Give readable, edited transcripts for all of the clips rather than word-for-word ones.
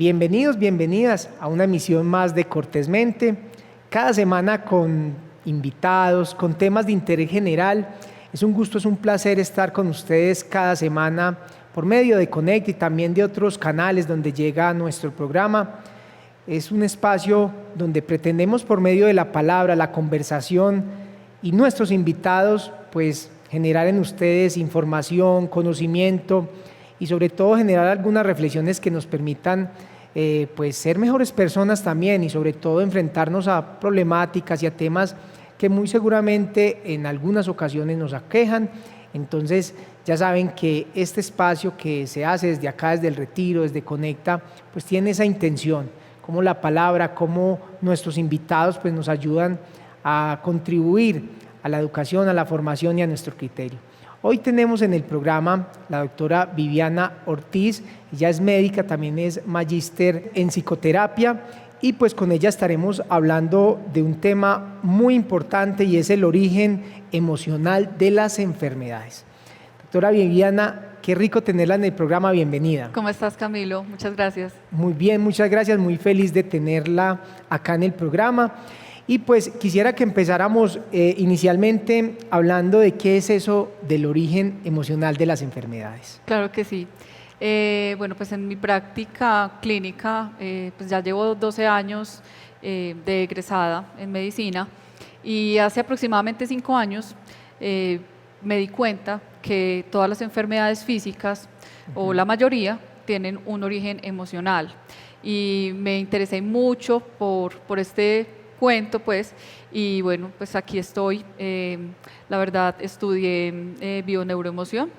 Bienvenidos, bienvenidas a una emisión más de Cortésmente, cada semana con invitados, con temas de interés general. Es un gusto, es un placer estar con ustedes cada semana por medio de Conect y también de otros canales donde llega nuestro programa. Es un espacio donde pretendemos por medio de la palabra, la conversación y nuestros invitados, pues generar en ustedes información, conocimiento y sobre todo generar algunas reflexiones que nos permitan pues ser mejores personas también y sobre todo enfrentarnos a problemáticas y a temas que muy seguramente en algunas ocasiones nos aquejan. Entonces ya saben que este espacio que se hace desde acá, desde el Retiro, desde Conecta, pues tiene esa intención, como la palabra, como nuestros invitados pues nos ayudan a contribuir a la educación, a la formación y a nuestro criterio. Hoy tenemos en el programa la doctora Viviana Ortiz, ella es médica, también es magíster en psicoterapia y pues con ella estaremos hablando de un tema muy importante y es el origen emocional de las enfermedades. Doctora Viviana, qué rico tenerla en el programa, bienvenida. ¿Cómo estás, Camilo? Muchas gracias. Muy bien, muchas gracias, muy feliz de tenerla acá en el programa. Y pues quisiera que empezáramos inicialmente hablando de qué es eso del origen emocional de las enfermedades. Claro que sí. Bueno, pues en mi práctica clínica, pues ya llevo 12 años de egresada en medicina y hace aproximadamente 5 años me di cuenta que todas las enfermedades físicas, o la mayoría, tienen un origen emocional. Y me interesé mucho por este cuento, pues, y bueno, pues aquí estoy. La verdad, estudié bioneuroemoción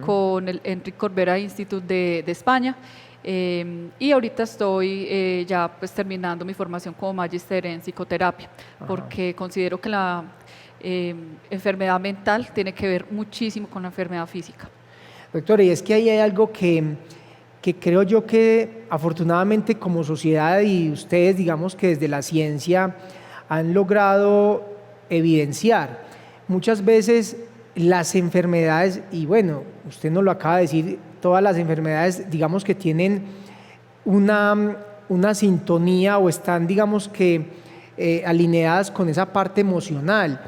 con el Enric Corbera Institute de España, y ahorita estoy ya pues terminando mi formación como magíster en psicoterapia, porque considero que la enfermedad mental tiene que ver muchísimo con la enfermedad física. Doctora, y es que ahí hay algo que creo yo que afortunadamente como sociedad y ustedes digamos que desde la ciencia han logrado evidenciar. Muchas veces las enfermedades, y bueno, usted nos lo acaba de decir, todas las enfermedades digamos que tienen una sintonía o están digamos que alineadas con esa parte emocional.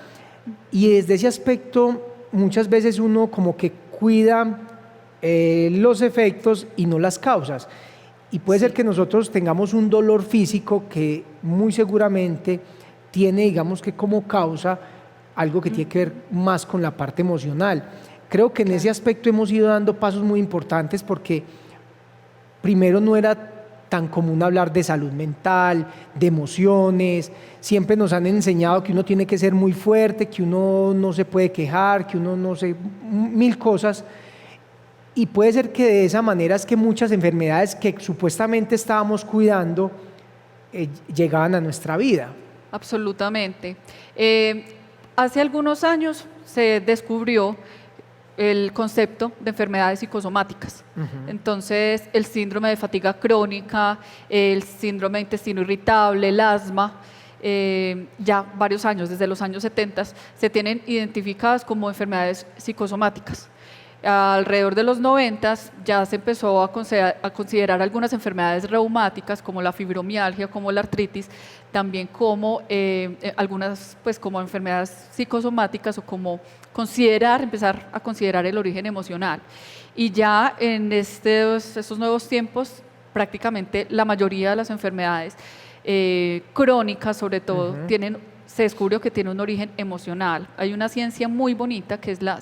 Y desde ese aspecto muchas veces uno como que cuida los efectos y no las causas. Y puede ser que nosotros tengamos un dolor físico que muy seguramente tiene, digamos que como causa, algo que tiene que ver más con la parte emocional. Creo que en ese aspecto hemos ido dando pasos muy importantes porque primero no era tan común hablar de salud mental, de emociones, siempre nos han enseñado que uno tiene que ser muy fuerte, que uno no se puede quejar, que uno no se... mil cosas. Y puede ser que de esa manera es que muchas enfermedades que supuestamente estábamos cuidando llegaban a nuestra vida. Absolutamente. Hace algunos años se descubrió el concepto de enfermedades psicosomáticas. Entonces, el síndrome de fatiga crónica, el síndrome de intestino irritable, el asma, ya varios años, desde los años 70, se tienen identificadas como enfermedades psicosomáticas. Alrededor de los 90 ya se empezó a considerar algunas enfermedades reumáticas como la fibromialgia, como la artritis, también como algunas pues como enfermedades psicosomáticas o como empezar a considerar el origen emocional. Y ya en estos nuevos tiempos prácticamente la mayoría de las enfermedades crónicas sobre todo se descubrió que tienen un origen emocional. Hay una ciencia muy bonita que es la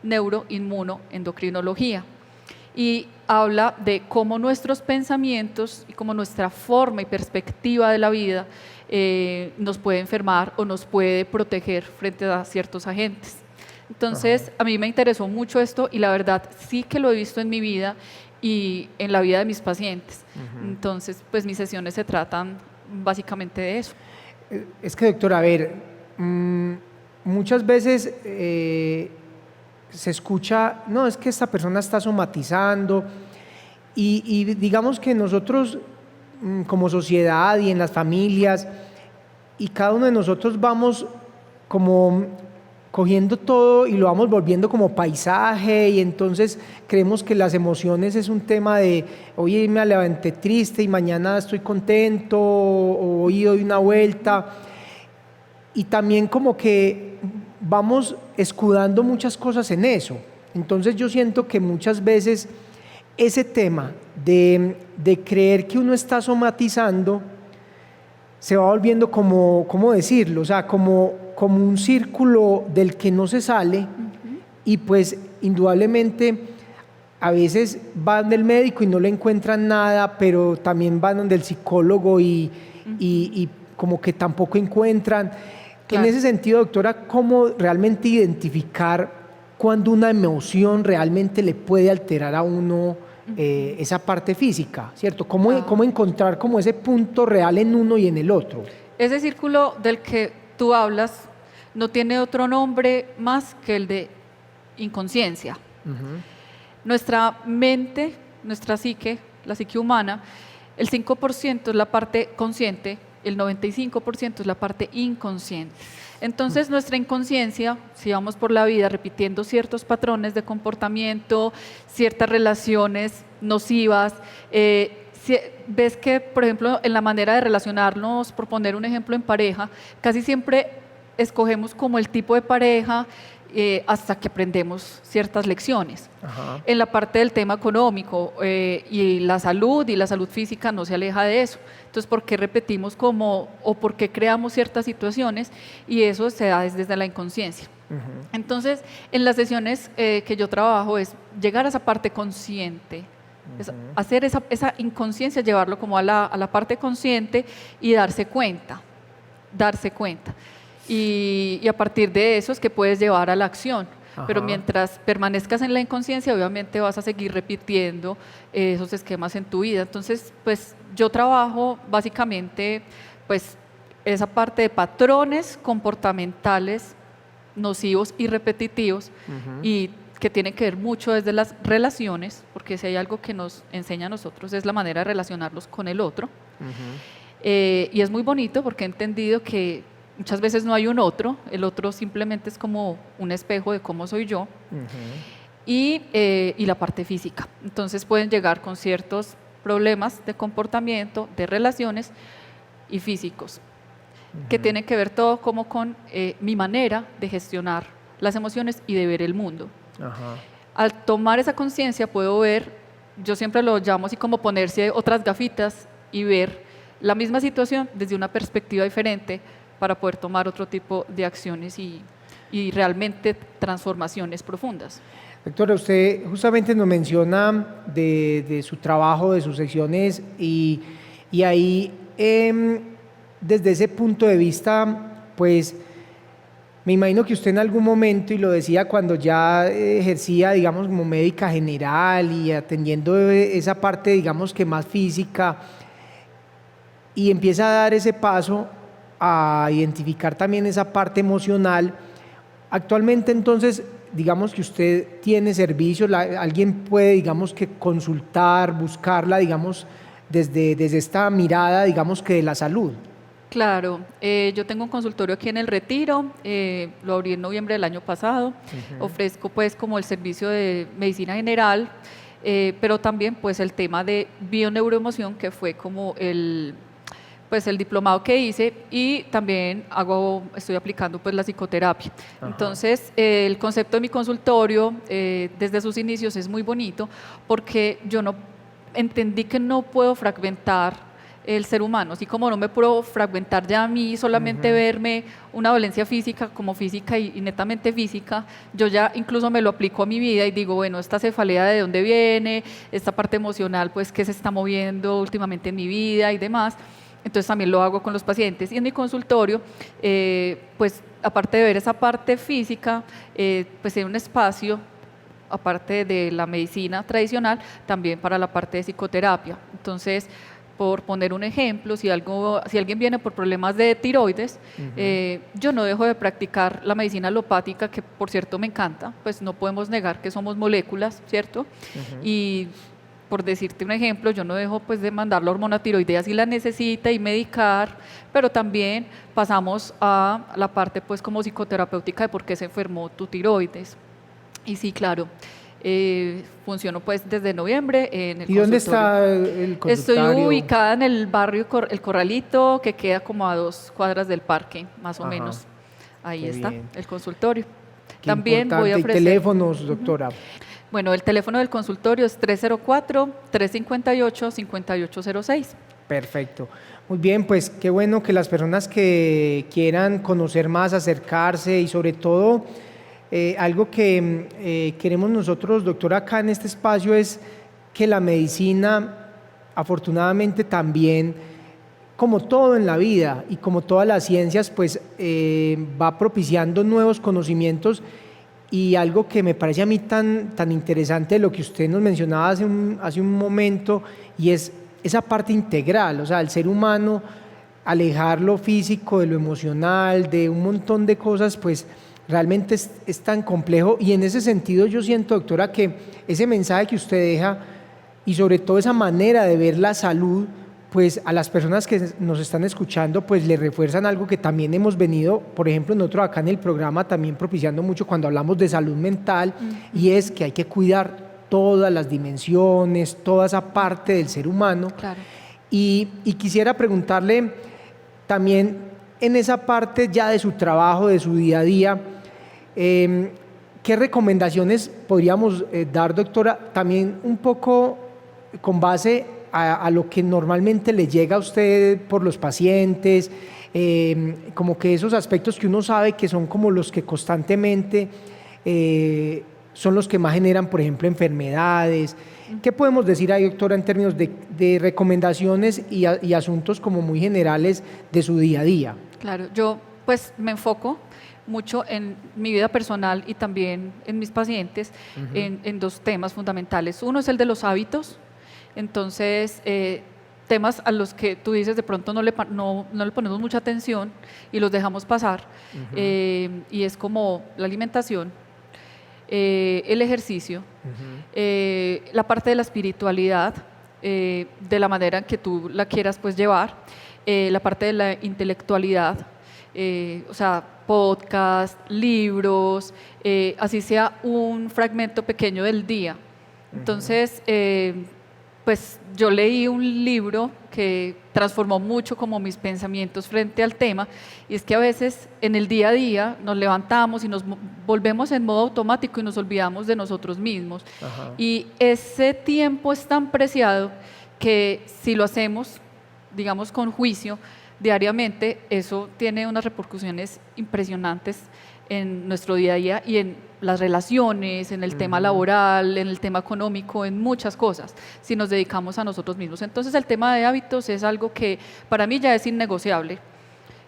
neuroinmunoendocrinología y habla de cómo nuestros pensamientos y cómo nuestra forma y perspectiva de la vida nos puede enfermar o nos puede proteger frente a ciertos agentes. Entonces, a mí me interesó mucho esto y la verdad sí que lo he visto en mi vida y en la vida de mis pacientes. Entonces, pues mis sesiones se tratan básicamente de eso. Es que, doctora, a ver, muchas veces se escucha, no, es que esta persona está somatizando y digamos que nosotros como sociedad y en las familias y cada uno de nosotros vamos como cogiendo todo y lo vamos volviendo como paisaje y entonces creemos que las emociones es un tema de hoy me levanté triste y mañana estoy contento o hoy doy una vuelta y también como que vamos escudando muchas cosas en eso. Entonces yo siento que muchas veces ese tema de creer que uno está somatizando se va volviendo como, ¿cómo decirlo? O sea, como un círculo del que no se sale y pues indudablemente a veces van del médico y no le encuentran nada, pero también van donde el psicólogo y como que tampoco encuentran. Claro. En ese sentido, doctora, ¿cómo realmente identificar cuando una emoción realmente le puede alterar a uno esa parte física, ¿cierto? ¿Cómo encontrar como ese punto real en uno y en el otro? Ese círculo del que tú hablas no tiene otro nombre más que el de inconsciencia. Nuestra mente, nuestra psique, la psique humana, el 5% es la parte consciente, el 95% es la parte inconsciente. Entonces, nuestra inconsciencia, si vamos por la vida repitiendo ciertos patrones de comportamiento, ciertas relaciones nocivas, ves que, por ejemplo, en la manera de relacionarnos, por poner un ejemplo en pareja, casi siempre escogemos como el tipo de pareja hasta que aprendemos ciertas lecciones. Ajá. En la parte del tema económico y la salud física no se aleja de eso. Entonces, ¿por qué repetimos o por qué creamos ciertas situaciones? Y eso se da desde la inconsciencia. Uh-huh. Entonces, en las sesiones que yo trabajo es llegar a esa parte consciente, es hacer esa inconsciencia, llevarlo como a la parte consciente y darse cuenta. Y a partir de eso es que puedes llevar a la acción. Ajá. Pero mientras permanezcas en la inconsciencia, obviamente vas a seguir repitiendo esos esquemas en tu vida. Entonces, pues yo trabajo básicamente pues esa parte de patrones comportamentales nocivos y repetitivos y que tiene que ver mucho desde las relaciones, porque si hay algo que nos enseña a nosotros es la manera de relacionarlos con el otro. Y es muy bonito porque he entendido que muchas veces no hay un otro, el otro simplemente es como un espejo de cómo soy yo. Y la parte física. Entonces pueden llegar con ciertos problemas de comportamiento, de relaciones y físicos, que tienen que ver todo como con mi manera de gestionar las emociones y de ver el mundo. Ajá. Al tomar esa conciencia puedo ver, yo siempre lo llamo así como ponerse otras gafitas y ver la misma situación desde una perspectiva diferente para poder tomar otro tipo de acciones y realmente transformaciones profundas. Doctora, usted justamente nos menciona de su trabajo, de sus secciones y ahí desde ese punto de vista, pues me imagino que usted en algún momento, y lo decía cuando ya ejercía, digamos, como médica general y atendiendo esa parte, digamos, que más física, y empieza a dar ese paso a identificar también esa parte emocional. Actualmente, entonces, digamos que usted tiene servicios, alguien puede, digamos, que consultar, buscarla, digamos, desde esta mirada, digamos, que de la salud. Claro, yo tengo un consultorio aquí en El Retiro, lo abrí en noviembre del año pasado, ofrezco pues como el servicio de medicina general, pero también pues el tema de bioneuroemoción, que fue como el diplomado que hice, y también estoy aplicando pues la psicoterapia. Ajá. Entonces, el concepto de mi consultorio desde sus inicios es muy bonito porque yo entendí que no puedo fragmentar el ser humano, así como no me puedo fragmentar ya a mí, solamente verme una dolencia física como física y netamente física, yo ya incluso me lo aplico a mi vida y digo, bueno, esta cefalea de dónde viene, esta parte emocional, pues qué se está moviendo últimamente en mi vida y demás. Entonces también lo hago con los pacientes y en mi consultorio, pues aparte de ver esa parte física, pues hay un espacio, aparte de la medicina tradicional, también para la parte de psicoterapia. Entonces, por poner un ejemplo, si alguien viene por problemas de tiroides, yo no dejo de practicar la medicina alopática, que por cierto me encanta, pues no podemos negar que somos moléculas, ¿cierto? Y por decirte un ejemplo, yo no dejo pues de mandar la hormona tiroidea si la necesita y medicar, pero también pasamos a la parte pues como psicoterapéutica de por qué se enfermó tu tiroides. Y sí, claro, funciono pues desde noviembre en el ¿Y dónde consultorio. está el Estoy consultorio? ubicada en el barrio El Corralito, que queda como a 2 cuadras del parque, más o Ajá, menos. Ahí qué está bien. el consultorio. Qué También voy a importante. ¿Y ofrecer... teléfonos, doctora? Bueno, el teléfono del consultorio es 304-358-5806. Perfecto. Muy bien, pues qué bueno que las personas que quieran conocer más, acercarse y sobre todo algo que queremos nosotros, doctora, acá en este espacio es que la medicina, afortunadamente también, como todo en la vida y como todas las ciencias, pues va propiciando nuevos conocimientos. Y algo que me parece a mí tan interesante de lo que usted nos mencionaba hace un momento, y es esa parte integral, o sea, el ser humano, alejar lo físico de lo emocional, de un montón de cosas, pues realmente es tan complejo. Y en ese sentido yo siento, doctora, que ese mensaje que usted deja y sobre todo esa manera de ver la salud, pues a las personas que nos están escuchando, pues le refuerzan algo que también hemos venido, por ejemplo, nosotros acá en el programa también propiciando mucho cuando hablamos de salud mental, y es que hay que cuidar todas las dimensiones, toda esa parte del ser humano. Claro. Y quisiera preguntarle también en esa parte ya de su trabajo, de su día a día, ¿qué recomendaciones podríamos dar, doctora? También un poco con base a lo que normalmente le llega a usted por los pacientes, como que esos aspectos que uno sabe que son como los que constantemente son los que más generan, por ejemplo, enfermedades. ¿Qué podemos decir ahí, doctora, en términos de recomendaciones y asuntos como muy generales de su día a día? Claro, yo pues me enfoco mucho en mi vida personal y también en mis pacientes en 2 temas fundamentales. Uno es el de los hábitos. Entonces, temas a los que tú dices de pronto no le ponemos mucha atención y los dejamos pasar, y es como la alimentación, el ejercicio, la parte de la espiritualidad, de la manera en que tú la quieras pues llevar, la parte de la intelectualidad, o sea, podcast, libros, así sea un fragmento pequeño del día. Entonces, pues yo leí un libro que transformó mucho como mis pensamientos frente al tema, y es que a veces en el día a día nos levantamos y nos volvemos en modo automático y nos olvidamos de nosotros mismos. Ajá. Y ese tiempo es tan preciado que si lo hacemos, digamos, con juicio diariamente, eso tiene unas repercusiones impresionantes en nuestro día a día y en las relaciones, en el tema laboral, en el tema económico, en muchas cosas, si nos dedicamos a nosotros mismos. Entonces el tema de hábitos es algo que para mí ya es innegociable,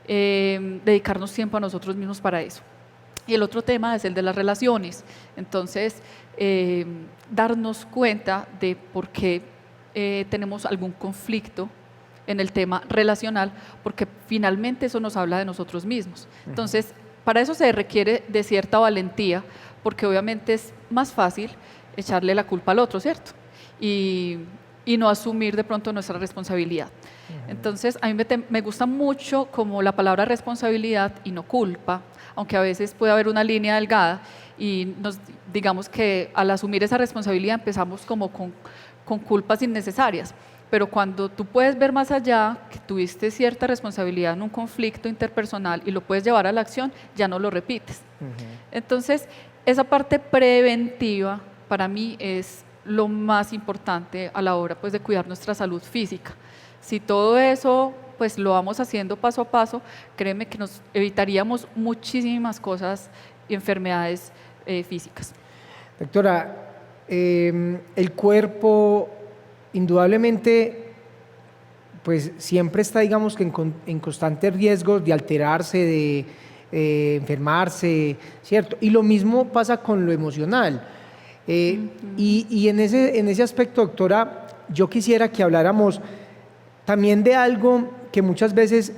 dedicarnos tiempo a nosotros mismos para eso. Y el otro tema es el de las relaciones. Entonces, darnos cuenta de por qué tenemos algún conflicto en el tema relacional, porque finalmente eso nos habla de nosotros mismos. Entonces, para eso se requiere de cierta valentía, porque obviamente es más fácil echarle la culpa al otro, ¿cierto? Y no asumir de pronto nuestra responsabilidad. Entonces, a mí me gusta mucho como la palabra responsabilidad y no culpa, aunque a veces puede haber una línea delgada y digamos que al asumir esa responsabilidad empezamos como con culpas innecesarias. Pero cuando tú puedes ver más allá, que tuviste cierta responsabilidad en un conflicto interpersonal y lo puedes llevar a la acción, ya no lo repites. Entonces, esa parte preventiva para mí es lo más importante a la hora pues, de cuidar nuestra salud física. Si todo eso pues, lo vamos haciendo paso a paso, créeme que nos evitaríamos muchísimas cosas y enfermedades físicas. Doctora, el cuerpo indudablemente pues siempre está, digamos, que en constante riesgo de alterarse, de enfermarse, ¿cierto? Y lo mismo pasa con lo emocional. Y en ese aspecto, doctora, yo quisiera que habláramos también de algo que muchas veces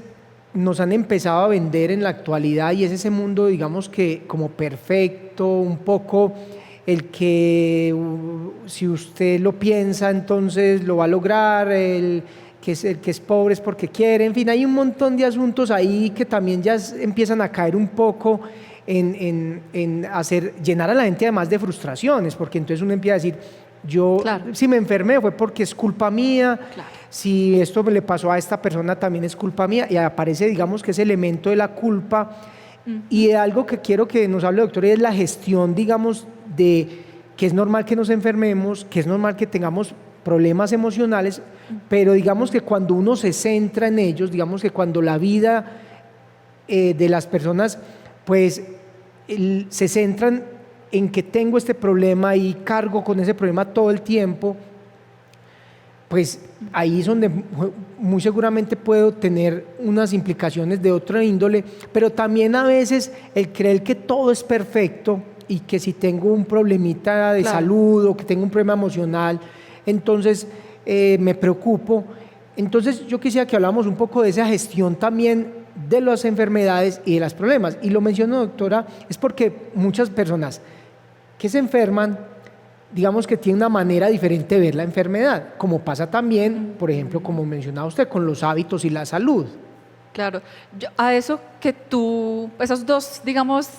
nos han empezado a vender en la actualidad, y es ese mundo, digamos, que como perfecto, un poco el que si usted lo piensa entonces lo va a lograr, el que es pobre es porque quiere, en fin, hay un montón de asuntos ahí que también ya empiezan a caer un poco en llenar a la gente además de frustraciones, porque entonces uno empieza a decir, yo si me enfermé fue porque es culpa mía, si esto me le pasó a esta persona también es culpa mía, y aparece digamos que ese elemento de la culpa. Y algo que quiero que nos hable, doctor, es la gestión, digamos, de que es normal que nos enfermemos, que es normal que tengamos problemas emocionales, pero digamos que cuando uno se centra en ellos, digamos que cuando la vida de las personas pues se centran en que tengo este problema y cargo con ese problema todo el tiempo, pues ahí es donde muy seguramente puedo tener unas implicaciones de otra índole, pero también a veces el creer que todo es perfecto y que si tengo un problemita de salud o que tengo un problema emocional, entonces me preocupo. Entonces yo quisiera que habláramos un poco de esa gestión también de las enfermedades y de los problemas. Y lo menciono, doctora, es porque muchas personas que se enferman, digamos que tienen una manera diferente de ver la enfermedad, como pasa también, por ejemplo, como mencionaba usted, con los hábitos y la salud. Claro, a eso que tú, esos dos, digamos,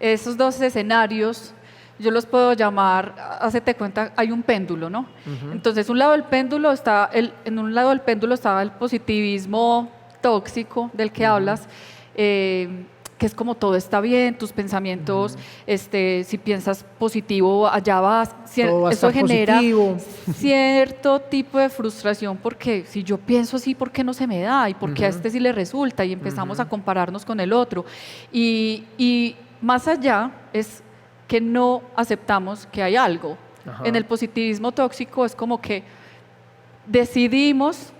esos dos escenarios, yo los puedo llamar, hacete cuenta, hay un péndulo, ¿no? Entonces, en un lado del péndulo estaba el positivismo tóxico del que hablas, que es como todo está bien, tus pensamientos, si piensas positivo, allá vas. Eso genera cierto tipo de frustración, porque si yo pienso así, ¿por qué no se me da? ¿Y por qué a este sí le resulta? Y empezamos a compararnos con el otro. Y más allá es que no aceptamos que hay algo. En el positivismo tóxico es como que decidimos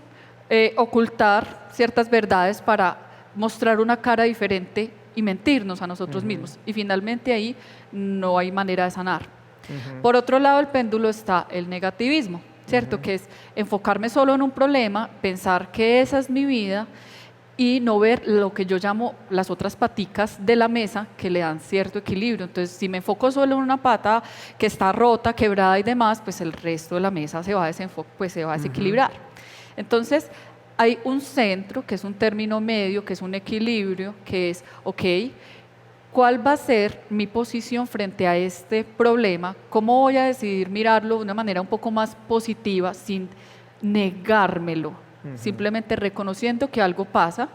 ocultar ciertas verdades para mostrar una cara diferente y mentirnos a nosotros mismos. Y finalmente ahí no hay manera de sanar. Por otro lado del péndulo está el negativismo, ¿cierto? Que es enfocarme solo en un problema, pensar que esa es mi vida y no ver lo que yo llamo las otras paticas de la mesa que le dan cierto equilibrio. Entonces, si me enfoco solo en una pata que está rota, quebrada y demás, pues el resto de la mesa se va a desequilibrar. Entonces, hay un centro, que es un término medio, que es un equilibrio, que es, ok, ¿cuál va a ser mi posición frente a este problema? ¿Cómo voy a decidir mirarlo de una manera un poco más positiva sin negármelo? Simplemente reconociendo que algo pasa,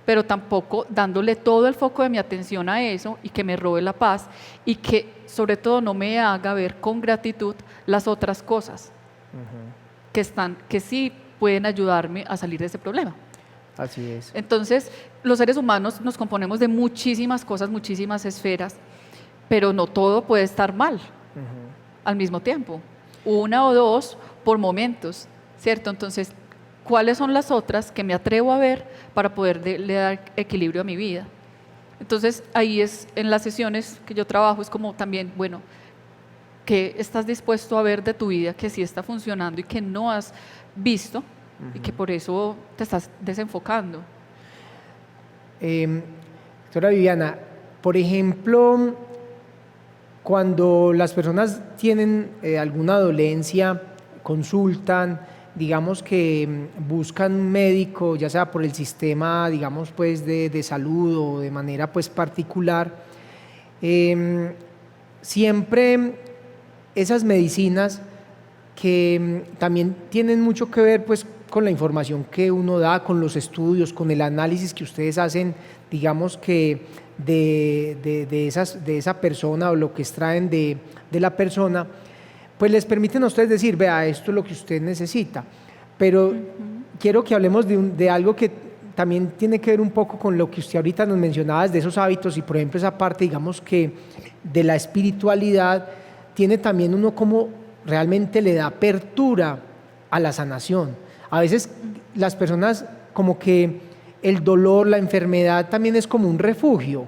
pero tampoco dándole todo el foco de mi atención a eso y que me robe la paz y que sobre todo no me haga ver con gratitud las otras cosas que sí pueden ayudarme a salir de ese problema. Así es. Entonces, los seres humanos nos componemos de muchísimas cosas, muchísimas esferas, pero no todo puede estar mal al mismo tiempo. Una o dos por momentos, ¿cierto? Entonces, ¿cuáles son las otras que me atrevo a ver para poder dar equilibrio a mi vida? Entonces, ahí es, en las sesiones que yo trabajo, es como también, bueno, ¿qué estás dispuesto a ver de tu vida que sí está funcionando y que no has visto y que por eso te estás desenfocando? Doctora Viviana, por ejemplo, cuando las personas tienen alguna dolencia, consultan, digamos que buscan un médico, ya sea por el sistema, digamos, pues de salud o de manera pues particular, siempre esas medicinas que también tienen mucho que ver pues con la información que uno da, con los estudios, con el análisis que ustedes hacen, digamos que de esa persona o lo que extraen de la persona, pues les permiten a ustedes decir, vea, esto es lo que usted necesita. Pero quiero que hablemos de algo que también tiene que ver un poco con lo que usted ahorita nos mencionaba, de esos hábitos y por ejemplo esa parte, digamos que de la espiritualidad, tiene también uno como realmente le da apertura a la sanación. A veces las personas como que el dolor, la enfermedad también es como un refugio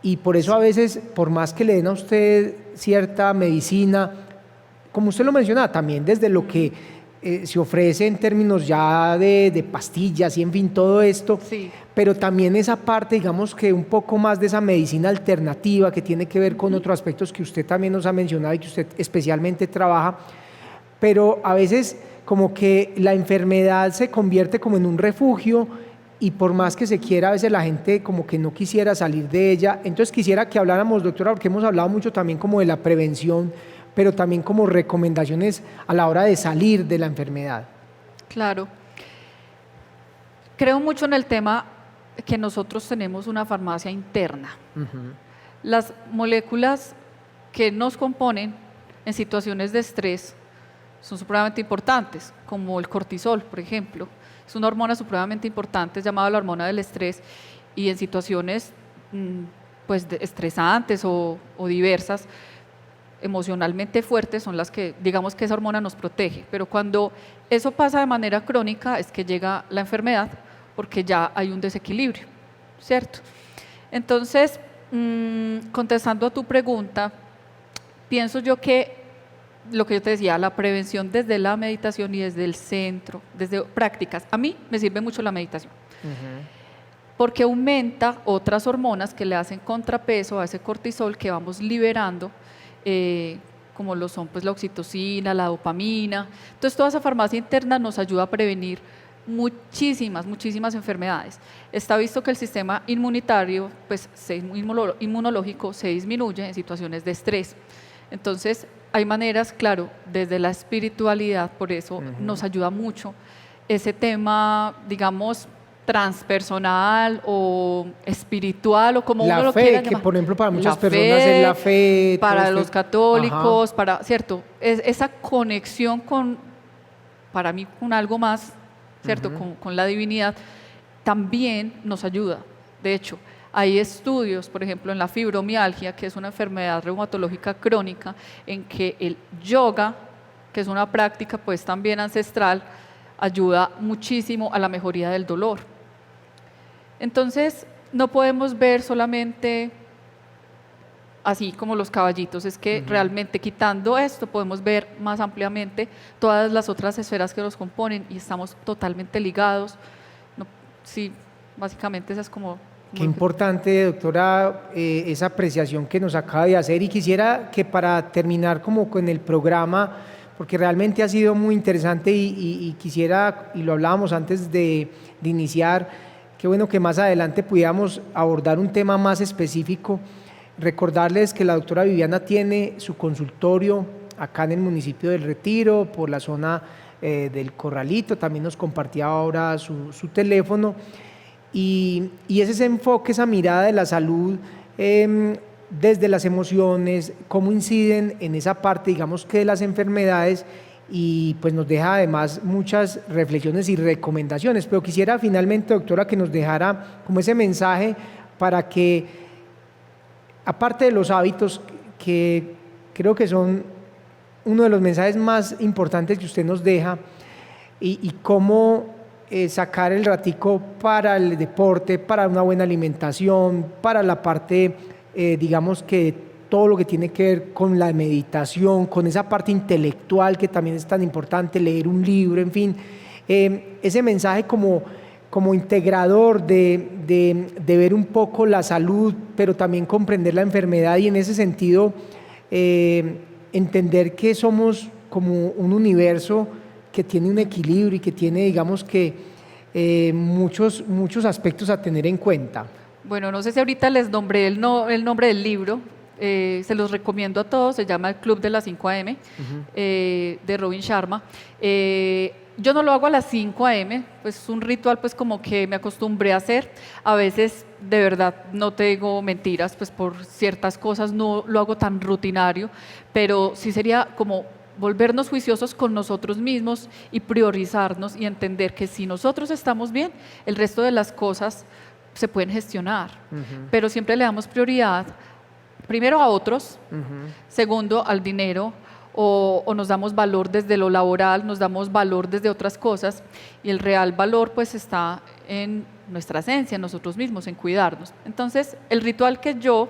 y por eso a veces, por más que le den a usted cierta medicina, como usted lo mencionaba, también desde lo que se ofrece en términos ya de pastillas y en fin, todo esto, Sí. pero también esa parte, digamos que un poco más de esa medicina alternativa que tiene que ver con otros aspectos que usted también nos ha mencionado y que usted especialmente trabaja, pero a veces como que la enfermedad se convierte como en un refugio y por más que se quiera, a veces la gente como que no quisiera salir de ella. Entonces quisiera que habláramos, doctora, porque hemos hablado mucho también como de la prevención, pero también como recomendaciones a la hora de salir de la enfermedad. Claro. Creo mucho en el tema que nosotros tenemos una farmacia interna. Las moléculas que nos componen en situaciones de estrés son supremamente importantes, como el cortisol, por ejemplo. Es una hormona supremamente importante, es llamada la hormona del estrés, y en situaciones pues, estresantes o diversas, emocionalmente fuertes, son las que, digamos que esa hormona nos protege. Pero cuando eso pasa de manera crónica es que llega la enfermedad, porque ya hay un desequilibrio, ¿cierto? Entonces, contestando a tu pregunta, pienso yo que lo que yo te decía, la prevención desde la meditación y desde el centro, desde prácticas, a mí me sirve mucho la meditación, porque aumenta otras hormonas que le hacen contrapeso a ese cortisol que vamos liberando, como lo son pues, la oxitocina, la dopamina. Entonces, toda esa farmacia interna nos ayuda a prevenir muchísimas enfermedades. Está visto que el sistema inmunitario, pues, inmunológico, se disminuye en situaciones de estrés. Entonces, hay maneras, claro, desde la espiritualidad, por eso nos ayuda mucho ese tema, digamos, transpersonal o espiritual o como uno lo quiera llamar. La fe, que por ejemplo para muchas personas es la fe. Para los católicos, para, ¿cierto? Esa conexión con, para mí, con algo más, ¿cierto? Con la divinidad, también nos ayuda. De hecho, hay estudios, por ejemplo, en la fibromialgia, que es una enfermedad reumatológica crónica, en que el yoga, que es una práctica pues también ancestral, ayuda muchísimo a la mejoría del dolor. Entonces, no podemos ver solamente así como los caballitos, es que realmente quitando esto podemos ver más ampliamente todas las otras esferas que nos componen y estamos totalmente ligados. No, sí, básicamente esa es como... Qué importante, doctora, esa apreciación que nos acaba de hacer, y quisiera que para terminar como con el programa, porque realmente ha sido muy interesante y quisiera, y lo hablábamos antes de iniciar, qué bueno que más adelante pudiéramos abordar un tema más específico. Recordarles que la doctora Viviana tiene su consultorio acá en el municipio del Retiro, por la zona del Corralito, también nos compartía ahora su teléfono. Y es ese enfoque, esa mirada de la salud desde las emociones, cómo inciden en esa parte, digamos que de las enfermedades, y pues nos deja además muchas reflexiones y recomendaciones. Pero quisiera finalmente, doctora, que nos dejara como ese mensaje para que, aparte de los hábitos, que creo que son uno de los mensajes más importantes que usted nos deja, y cómo sacar el ratico para el deporte, para una buena alimentación, para la parte, digamos que todo lo que tiene que ver con la meditación, con esa parte intelectual que también es tan importante, leer un libro, en fin, ese mensaje como integrador de ver un poco la salud, pero también comprender la enfermedad, y en ese sentido entender que somos como un universo que tiene un equilibrio y que tiene, digamos que, muchos aspectos a tener en cuenta. Bueno, no sé si ahorita les nombré el nombre del libro, se los recomiendo a todos, se llama El Club de las 5 AM, de Robin Sharma. Yo no lo hago a las 5 AM, pues es un ritual pues como que me acostumbré a hacer. A veces, de verdad, no te digo mentiras, pues por ciertas cosas no lo hago tan rutinario, pero sí sería como volvernos juiciosos con nosotros mismos y priorizarnos y entender que si nosotros estamos bien, el resto de las cosas se pueden gestionar, pero siempre le damos prioridad, primero a otros, segundo al dinero, o nos damos valor desde lo laboral, nos damos valor desde otras cosas, y el real valor pues está en nuestra esencia, en nosotros mismos, en cuidarnos. Entonces, el ritual que yo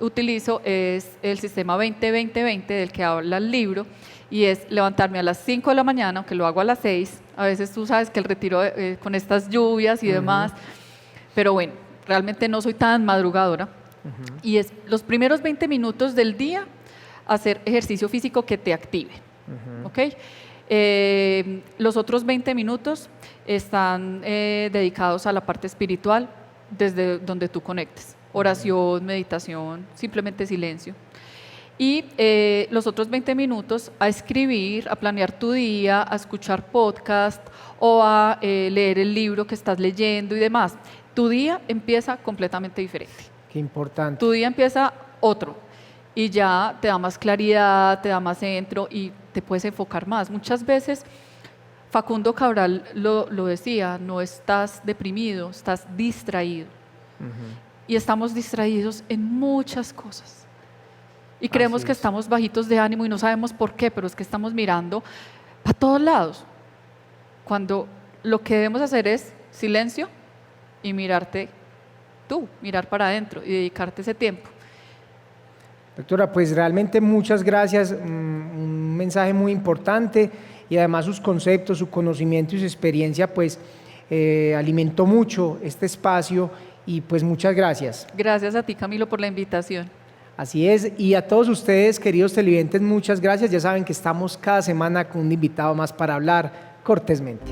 utilizo es el sistema 20-20-20 del que habla el libro, y es levantarme a las 5 de la mañana, aunque lo hago a las 6. A veces tú sabes que el retiro con estas lluvias y demás, pero bueno, realmente no soy tan madrugadora. Y es los primeros 20 minutos del día hacer ejercicio físico que te active. ¿Ok? Los otros 20 minutos están dedicados a la parte espiritual, desde donde tú conectes. Oración, meditación, simplemente silencio. Y los otros 20 minutos a escribir, a planear tu día, a escuchar podcast o a leer el libro que estás leyendo y demás. Tu día empieza completamente diferente. Qué importante. Tu día empieza otro y ya te da más claridad, te da más centro y te puedes enfocar más. Muchas veces, Facundo Cabral lo decía, no estás deprimido, estás distraído. Y estamos distraídos en muchas cosas. Y creemos que estamos bajitos de ánimo y no sabemos por qué, pero es que estamos mirando para todos lados. Cuando lo que debemos hacer es silencio y mirarte tú, mirar para adentro y dedicarte ese tiempo. Doctora, pues realmente muchas gracias, un mensaje muy importante y además sus conceptos, su conocimiento y su experiencia pues alimentó mucho este espacio y pues muchas gracias. Gracias a ti, Camilo, por la invitación. Así es, y a todos ustedes, queridos televidentes, muchas gracias. Ya saben que estamos cada semana con un invitado más para hablar cortésmente.